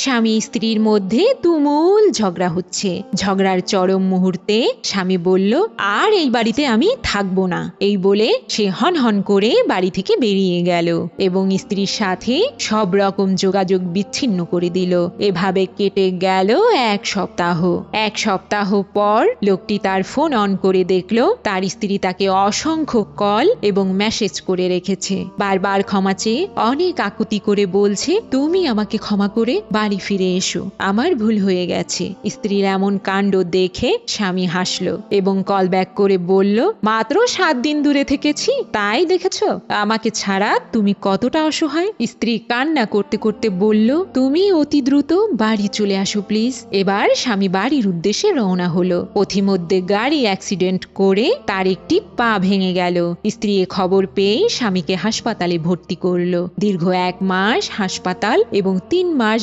স্বামী স্ত্রীর মধ্যে তুমুল ঝগড়া হচ্ছে। ঝগড়ার চরম মুহূর্তে স্বামী বলল, আর এই বাড়িতে আমি থাকবো না। এই বলে সে হন হন করে বাড়ি থেকে বেরিয়ে গেল এবং স্ত্রীর সাথে সব রকম যোগাযোগ বিচ্ছিন্ন করে দিল। এভাবে কেটে গেল 1 সপ্তাহ। 1 সপ্তাহ পর লোকটি তার ফোন অন করে দেখল তার স্ত্রী তাকে অসংখ্য কল এবং মেসেজ করে রেখেছে। বারবার ক্ষমা চেয়ে অনেক আকুতি করে বলছে, তুমি আমাকে ক্ষমা করে বাড়ি ফিরে এসো, আমার ভুল হয়ে গেছে। স্ত্রীর এমন কাণ্ড দেখে স্বামী হাসলো এবং কল ব্যাক করে বলল, মাত্র 7 দিন দূরে থেকেছি, তাই দেখেছ আমাকে ছাড়া তুমি কতটা অসহায়। স্ত্রী কান্না করতে করতে বলল, তুমি অতি দ্রুত বাড়ি চলে আসো প্লিজ। এবার স্বামী বাড়ির উদ্দেশ্যে রওনা হলো। পথিমধ্যে গাড়ি অ্যাক্সিডেন্ট করে তার একটি পা ভেঙে গেল। স্ত্রী এ খবর পেয়ে স্বামীকে হাসপাতালে ভর্তি করলো। দীর্ঘ 1 মাস হাসপাতাল এবং 3 মাস